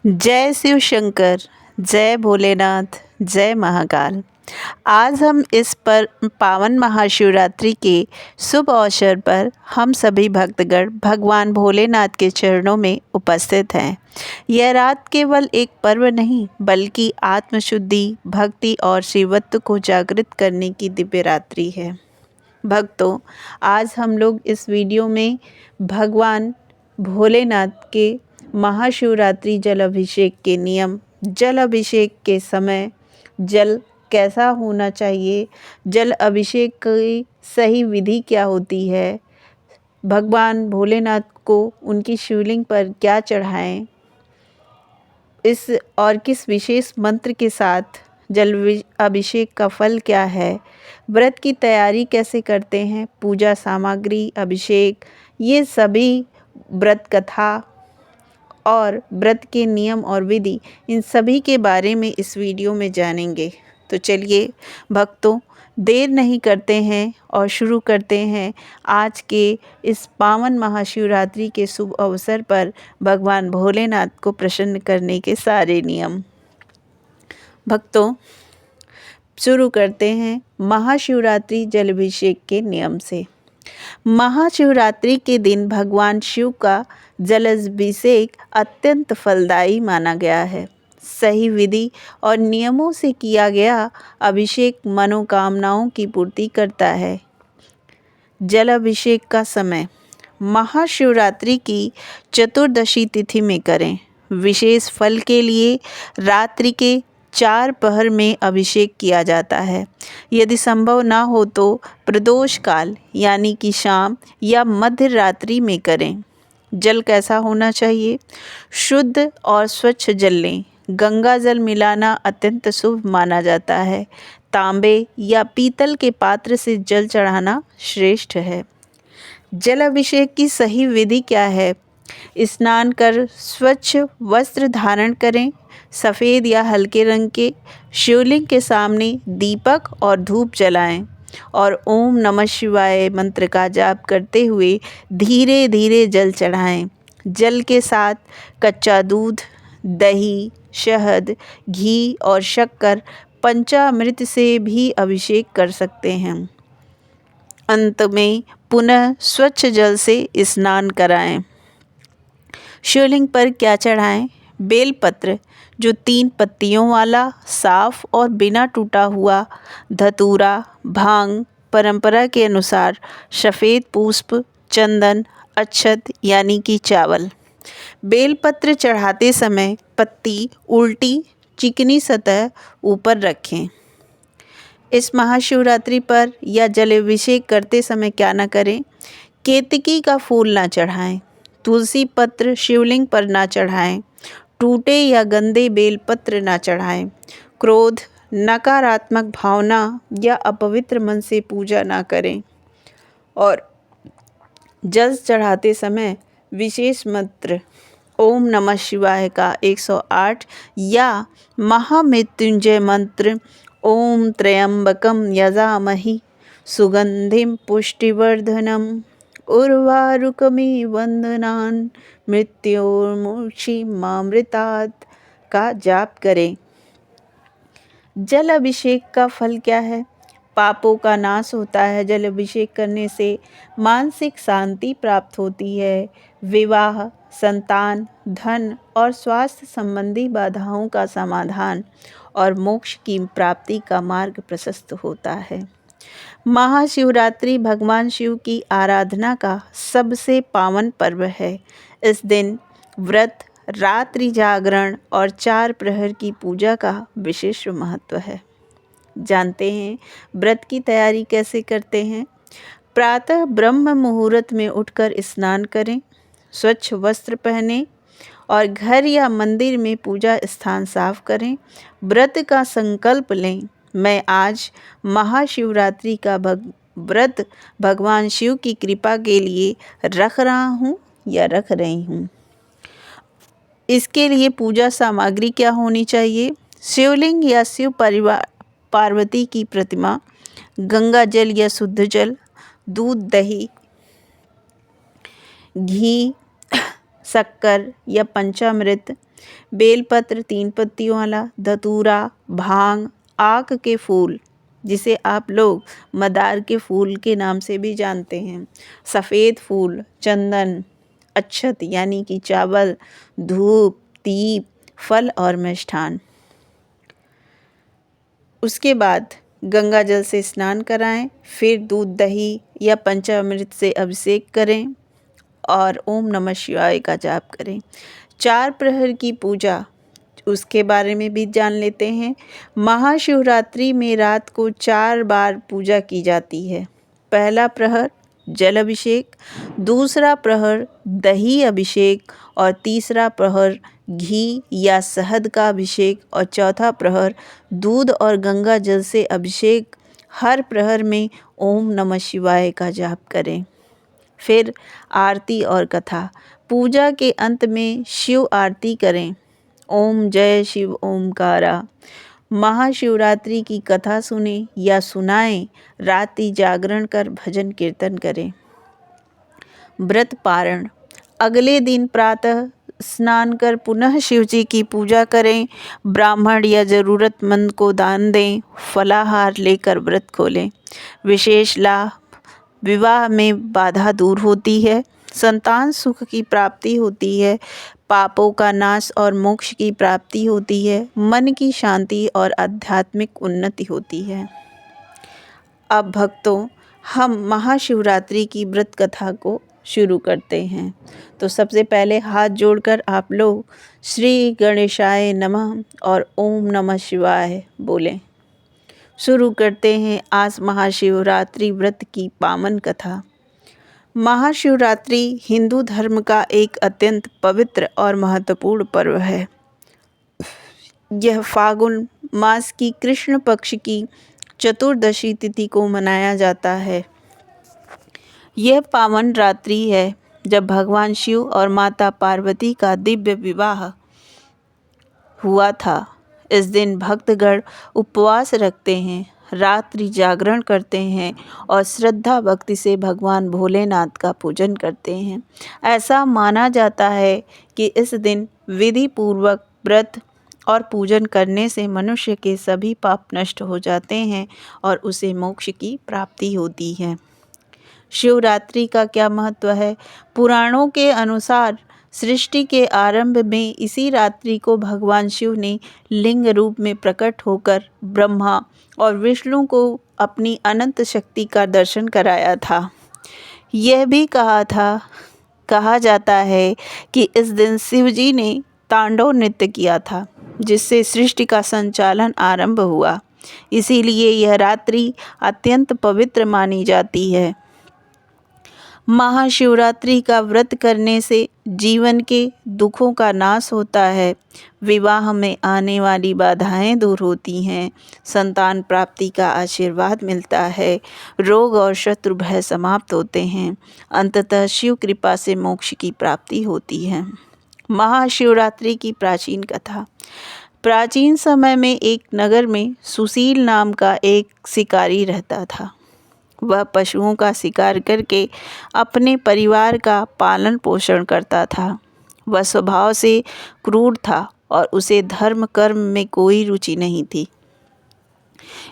जय शिव शंकर, जय भोलेनाथ, जय महाकाल। आज हम इस पर पावन महाशिवरात्रि के शुभ अवसर पर हम सभी भक्तगण भगवान भोलेनाथ के चरणों में उपस्थित हैं। यह रात केवल एक पर्व नहीं बल्कि आत्मशुद्धि, भक्ति और शिवत्व को जागृत करने की दिव्य रात्रि है। भक्तों, आज हम लोग इस वीडियो में भगवान भोलेनाथ के महाशिवरात्रि जल अभिषेक के नियम, जल अभिषेक के समय जल कैसा होना चाहिए, जल अभिषेक की सही विधि क्या होती है, भगवान भोलेनाथ को उनकी शिवलिंग पर क्या चढ़ाएं, इस और किस विशेष मंत्र के साथ जल अभिषेक का फल क्या है, व्रत की तैयारी कैसे करते हैं, पूजा सामग्री, अभिषेक, ये सभी व्रत कथा और व्रत के नियम और विधि, इन सभी के बारे में इस वीडियो में जानेंगे। तो चलिए भक्तों, देर नहीं करते हैं और शुरू करते हैं आज के इस पावन महाशिवरात्रि के शुभ अवसर पर भगवान भोलेनाथ को प्रसन्न करने के सारे नियम। भक्तों, शुरू करते हैं महाशिवरात्रि जलाभिषेक के नियम से। महाशिवरात्रि के दिन भगवान शिव का जलाभिषेक अत्यंत फलदायी माना गया है। सही विधि और नियमों से किया गया अभिषेक मनोकामनाओं की पूर्ति करता है। जलाभिषेक का समय महाशिवरात्रि की चतुर्दशी तिथि में करें। विशेष फल के लिए रात्रि के 4 पहर में अभिषेक किया जाता है। यदि संभव ना हो तो प्रदोष काल यानी कि शाम या मध्य रात्रि में करें। जल कैसा होना चाहिए? शुद्ध और स्वच्छ जल लें। गंगा जल मिलाना अत्यंत शुभ माना जाता है। तांबे या पीतल के पात्र से जल चढ़ाना श्रेष्ठ है। जल अभिषेक की सही विधि क्या है? स्नान कर स्वच्छ वस्त्र धारण करें। सफ़ेद या हल्के रंग के शिवलिंग के सामने दीपक और धूप जलाएं और ओम नमः शिवाय मंत्र का जाप करते हुए धीरे धीरे जल चढ़ाएं। जल के साथ कच्चा दूध, दही, शहद, घी और शक्कर पंचामृत से भी अभिषेक कर सकते हैं। अंत में पुनः स्वच्छ जल से स्नान कराएं। शिवलिंग पर क्या चढ़ाएं? बेलपत्र, जो 3 पत्तियों वाला, साफ और बिना टूटा हुआ, धतूरा, भांग, परंपरा के अनुसार सफ़ेद पुष्प, चंदन, अक्षत यानी कि चावल। बेलपत्र चढ़ाते समय पत्ती उल्टी चिकनी सतह ऊपर रखें। इस महाशिवरात्रि पर या जलाभिषेक करते समय क्या न करें? केतकी का फूल ना चढ़ाएं। तुलसी पत्र शिवलिंग पर ना चढ़ाएं। टूटे या गंदे बेलपत्र ना चढ़ाएं। क्रोध, नकारात्मक भावना या अपवित्र मन से पूजा ना करें। और जल चढ़ाते समय विशेष मंत्र ओम नमः शिवाय का 108 या महामृत्युंजय मंत्र ओम त्र्यंबकम यजामहि सुगंधिम पुष्टिवर्धनम उर्वारुकमिव वंदनान् मृत्योर्मुक्षीमामृतात् का जाप करें। जल अभिषेक का फल क्या है? पापों का नाश होता है। जल अभिषेक करने से मानसिक शांति प्राप्त होती है। विवाह, संतान, धन और स्वास्थ्य संबंधी बाधाओं का समाधान और मोक्ष की प्राप्ति का मार्ग प्रशस्त होता है। महाशिवरात्रि भगवान शिव की आराधना का सबसे पावन पर्व है। इस दिन व्रत, रात्रि जागरण और 4 प्रहर की पूजा का विशेष महत्व है। जानते हैं व्रत की तैयारी कैसे करते हैं? प्रातः ब्रह्म मुहूर्त में उठकर स्नान करें, स्वच्छ वस्त्र पहनें और घर या मंदिर में पूजा स्थान साफ करें। व्रत का संकल्प लें, मैं आज महाशिवरात्रि का व्रत भगवान शिव की कृपा के लिए रख रहा हूँ या रख रही हूँ। इसके लिए पूजा सामग्री क्या होनी चाहिए? शिवलिंग या शिव पार्वती की प्रतिमा, गंगा जल या शुद्ध जल, दूध, दही, घी, शक्कर या पंचामृत, बेलपत्र 3 पत्तियों वाला, धतूरा, भांग, आक के फूल जिसे आप लोग मदार के फूल के नाम से भी जानते हैं, सफ़ेद फूल, चंदन, अक्षत यानी कि चावल, धूप, दीप, फल और मिष्ठान। उसके बाद गंगा जल से स्नान कराएं, फिर दूध दही या पंचामृत से अभिषेक करें और ओम नमः शिवाय का जाप करें। 4 प्रहर की पूजा, उसके बारे में भी जान लेते हैं। महाशिवरात्रि में रात को 4 बार पूजा की जाती है। पहला प्रहर जल अभिषेक, दूसरा प्रहर दही अभिषेक और तीसरा प्रहर घी या शहद का अभिषेक और चौथा प्रहर दूध और गंगा जल से अभिषेक। हर प्रहर में ओम नमः शिवाय का जाप करें। फिर आरती और कथा। पूजा के अंत में शिव आरती करें। ओम जय शिव ओमकारा। महाशिवरात्रि की कथा सुने या सुनाएं। रात्रि जागरण कर भजन कीर्तन करें। व्रत पारण। अगले दिन प्रातः स्नान कर पुनः शिव जी की पूजा करें। ब्राह्मण या ज़रूरतमंद को दान दें। फलाहार लेकर व्रत खोलें। विशेष लाभ, विवाह में बाधा दूर होती है, संतान सुख की प्राप्ति होती है, पापों का नाश और मोक्ष की प्राप्ति होती है, मन की शांति और आध्यात्मिक उन्नति होती है। अब भक्तों, हम महाशिवरात्रि की व्रत कथा को शुरू करते हैं। तो सबसे पहले हाथ जोड़कर आप लोग श्री गणेशाय नमः और ओम नमः शिवाय बोलें। शुरू करते हैं आज महाशिवरात्रि व्रत की पावन कथा। महाशिवरात्रि हिंदू धर्म का एक अत्यंत पवित्र और महत्वपूर्ण पर्व है। यह फागुन मास की कृष्ण पक्ष की चतुर्दशी तिथि को मनाया जाता है। यह पावन रात्रि है जब भगवान शिव और माता पार्वती का दिव्य विवाह हुआ था। इस दिन भक्तगण उपवास रखते हैं, रात्रि जागरण करते हैं और श्रद्धा भक्ति से भगवान भोलेनाथ का पूजन करते हैं। ऐसा माना जाता है कि इस दिन विधि पूर्वक व्रत और पूजन करने से मनुष्य के सभी पाप नष्ट हो जाते हैं और उसे मोक्ष की प्राप्ति होती है। शिवरात्रि का क्या महत्व है? पुराणों के अनुसार सृष्टि के आरंभ में इसी रात्रि को भगवान शिव ने लिंग रूप में प्रकट होकर ब्रह्मा और विष्णु को अपनी अनंत शक्ति का दर्शन कराया था। यह भी कहा जाता है कि इस दिन शिव जी ने तांडव नृत्य किया था, जिससे सृष्टि का संचालन आरंभ हुआ। इसीलिए यह रात्रि अत्यंत पवित्र मानी जाती है। महाशिवरात्रि का व्रत करने से जीवन के दुखों का नाश होता है, विवाह में आने वाली बाधाएं दूर होती हैं, संतान प्राप्ति का आशीर्वाद मिलता है, रोग और शत्रु भय समाप्त होते हैं, अंततः शिव कृपा से मोक्ष की प्राप्ति होती है। महाशिवरात्रि की प्राचीन कथा। प्राचीन समय में एक नगर में सुशील नाम का एक शिकारी रहता था। वह पशुओं का शिकार करके अपने परिवार का पालन पोषण करता था। वह स्वभाव से क्रूर था और उसे धर्म कर्म में कोई रुचि नहीं थी।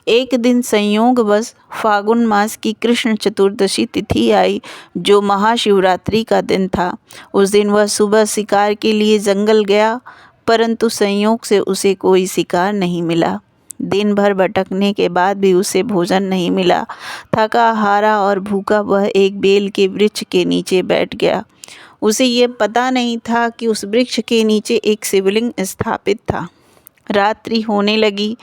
एक दिन संयोगवश फागुन मास की कृष्ण चतुर्दशी तिथि आई, जो महाशिवरात्रि का दिन था। उस दिन वह सुबह शिकार के लिए जंगल गया, परंतु संयोग से उसे कोई शिकार नहीं मिला। दिन भर भटकने के बाद भी उसे भोजन नहीं मिला। थका हारा और भूखा वह एक बेल के वृक्ष के नीचे बैठ गया। उसे ये पता नहीं था कि उस वृक्ष के नीचे एक शिवलिंग स्थापित था। रात्रि होने लगी।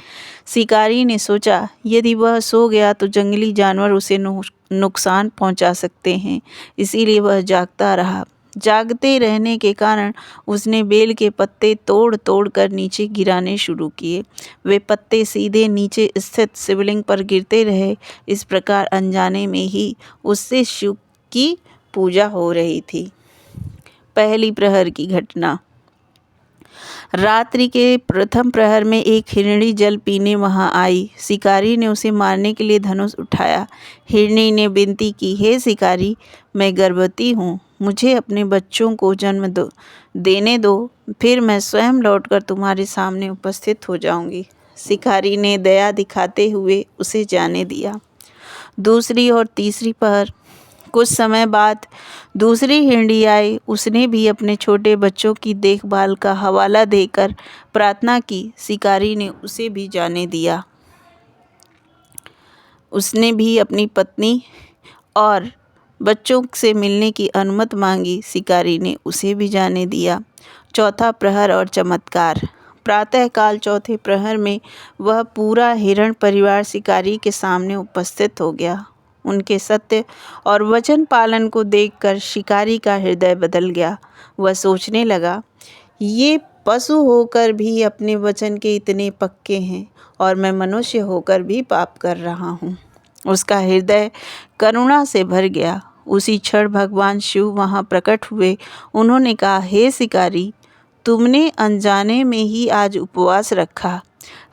शिकारी ने सोचा, यदि वह सो गया तो जंगली जानवर उसे नुकसान पहुंचा सकते हैं, इसीलिए वह जागता रहा। जागते रहने के कारण उसने बेल के पत्ते तोड़ तोड़ कर नीचे गिराने शुरू किए। वे पत्ते सीधे नीचे स्थित शिवलिंग पर गिरते रहे। इस प्रकार अनजाने में ही उससे शिव की पूजा हो रही थी। पहली प्रहर की घटना। रात्रि के प्रथम प्रहर में एक हिरणी जल पीने वहां आई। शिकारी ने उसे मारने के लिए धनुष उठाया। हिरणी ने विनती की, हे शिकारी, मैं गर्भवती हूँ, मुझे अपने बच्चों को जन्म देने दो, फिर मैं स्वयं लौटकर तुम्हारे सामने उपस्थित हो जाऊंगी। शिकारी ने दया दिखाते हुए उसे जाने दिया। दूसरी और तीसरी पहर। कुछ समय बाद दूसरी हिरणी आई। उसने भी अपने छोटे बच्चों की देखभाल का हवाला देकर प्रार्थना की। शिकारी ने उसे भी जाने दिया। उसने भी अपनी पत्नी और बच्चों से मिलने की अनुमति मांगी। शिकारी ने उसे भी जाने दिया। चौथा प्रहर और चमत्कार। प्रातःकाल चौथे प्रहर में वह पूरा हिरण परिवार शिकारी के सामने उपस्थित हो गया। उनके सत्य और वचन पालन को देखकर शिकारी का हृदय बदल गया। वह सोचने लगा, ये पशु होकर भी अपने वचन के इतने पक्के हैं और मैं मनुष्य होकर भी पाप कर रहा हूँ। उसका हृदय करुणा से भर गया। उसी क्षण भगवान शिव वहाँ प्रकट हुए। उन्होंने कहा, हे शिकारी, तुमने अनजाने में ही आज उपवास रखा,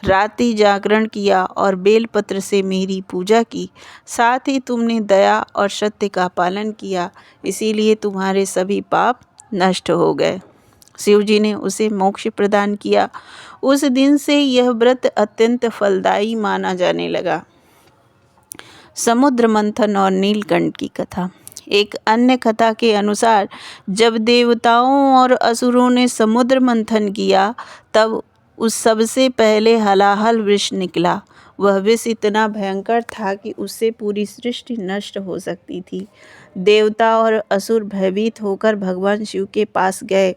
रात्रि जागरण किया और बेलपत्र से मेरी पूजा की। साथ ही तुमने दया और सत्य का पालन किया, इसीलिए तुम्हारे सभी पाप नष्ट हो गए। शिव जी ने उसे मोक्ष प्रदान किया। उस दिन से यह व्रत अत्यंत फलदायी माना जाने लगा। समुद्र मंथन और नीलकंठ की कथा। एक अन्य कथा के अनुसार जब देवताओं और असुरों ने समुद्र मंथन किया, तब उस सबसे पहले हलाहल विष निकला। वह विष इतना भयंकर था कि उससे पूरी सृष्टि नष्ट हो सकती थी। देवता और असुर भयभीत होकर भगवान शिव के पास गए।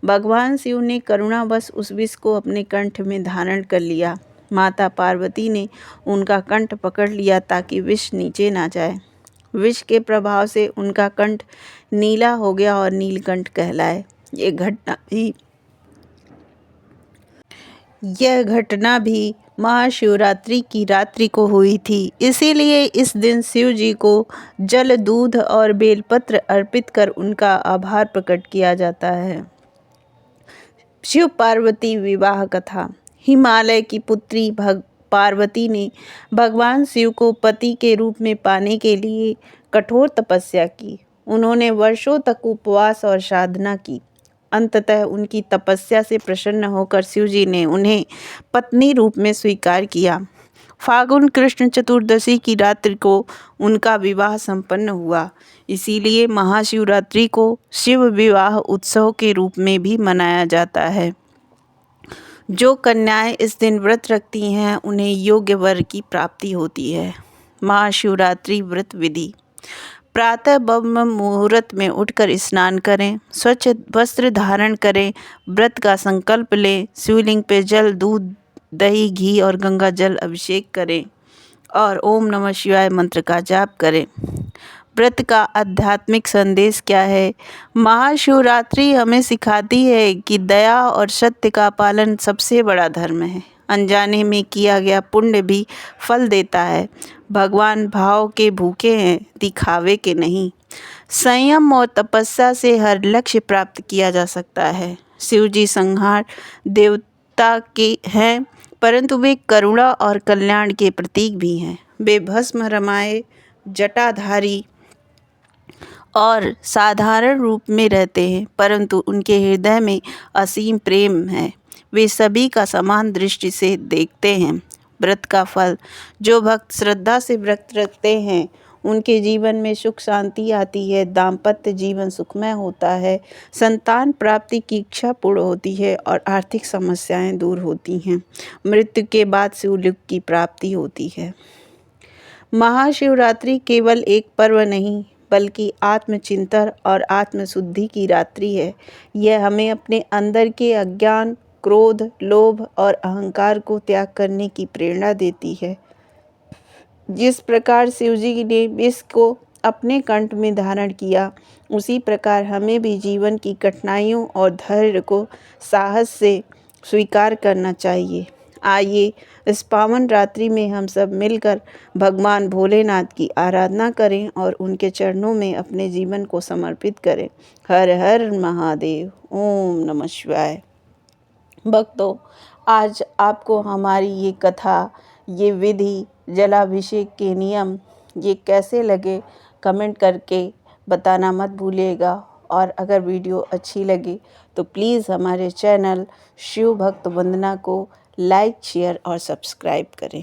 भगवान शिव ने करुणावश उस विष को अपने कंठ में धारण कर लिया। माता पार्वती ने उनका कंठ पकड़ लिया ताकि विष नीचे ना जाए। विष के प्रभाव से उनका कंठ नीला हो गया और नीलकंठ कहलाए। यह घटना भी महाशिवरात्रि की रात्रि को हुई थी। इसीलिए इस दिन शिव जी को जल, दूध और बेलपत्र अर्पित कर उनका आभार प्रकट किया जाता है। शिव पार्वती विवाह कथा। हिमालय की पुत्री पार्वती ने भगवान शिव को पति के रूप में पाने के लिए कठोर तपस्या की। उन्होंने वर्षों तक उपवास और साधना की। अंततः उनकी तपस्या से प्रसन्न होकर शिव जी ने उन्हें पत्नी रूप में स्वीकार किया। फाल्गुन कृष्ण चतुर्दशी की रात्रि को उनका विवाह संपन्न हुआ। इसीलिए महाशिवरात्रि को शिव विवाह उत्सव के रूप में भी मनाया जाता है। जो कन्याएं इस दिन व्रत रखती हैं, उन्हें योग्य वर की प्राप्ति होती है। महाशिवरात्रि व्रत विधि। प्रातः ब्रह्म मुहूर्त में उठकर स्नान करें, स्वच्छ वस्त्र धारण करें, व्रत का संकल्प लें, शिवलिंग पे जल, दूध, दही, घी और गंगा जल अभिषेक करें और ओम नमः शिवाय मंत्र का जाप करें। व्रत का आध्यात्मिक संदेश क्या है? महाशिवरात्रि हमें सिखाती है कि दया और सत्य का पालन सबसे बड़ा धर्म है। अनजाने में किया गया पुण्य भी फल देता है। भगवान भाव के भूखे हैं, दिखावे के नहीं। संयम और तपस्या से हर लक्ष्य प्राप्त किया जा सकता है। शिव जी संहार देवता के हैं, परंतु वे करुणा और कल्याण के प्रतीक भी हैं। वे भस्म रमाए, जटाधारी और साधारण रूप में रहते हैं, परंतु उनके हृदय में असीम प्रेम है। वे सभी का समान दृष्टि से देखते हैं। व्रत का फल। जो भक्त श्रद्धा से व्रत रखते हैं, उनके जीवन में सुख शांति आती है, दाम्पत्य जीवन सुखमय होता है, संतान प्राप्ति की इच्छा पूर्ण होती है और आर्थिक समस्याएं दूर होती हैं। मृत्यु के बाद शिवलोक की प्राप्ति होती है। महाशिवरात्रि केवल एक पर्व नहीं, बल्कि आत्मचिंतन और आत्मशुद्धि की रात्रि है। यह हमें अपने अंदर के अज्ञान, क्रोध, लोभ और अहंकार को त्याग करने की प्रेरणा देती है। जिस प्रकार शिवजी ने विष को अपने कंठ में धारण किया, उसी प्रकार हमें भी जीवन की कठिनाइयों और धैर्य को साहस से स्वीकार करना चाहिए। आइए इस पावन रात्रि में हम सब मिलकर भगवान भोलेनाथ की आराधना करें और उनके चरणों में अपने जीवन को समर्पित करें। हर हर महादेव। ओम नमः शिवाय। भक्तों, आज आपको हमारी ये कथा, ये विधि, जलाभिषेक के नियम ये कैसे लगे, कमेंट करके बताना मत भूलिएगा। और अगर वीडियो अच्छी लगे तो प्लीज़ हमारे चैनल शिव भक्त वंदना को लाइक, शेयर और सब्सक्राइब करें।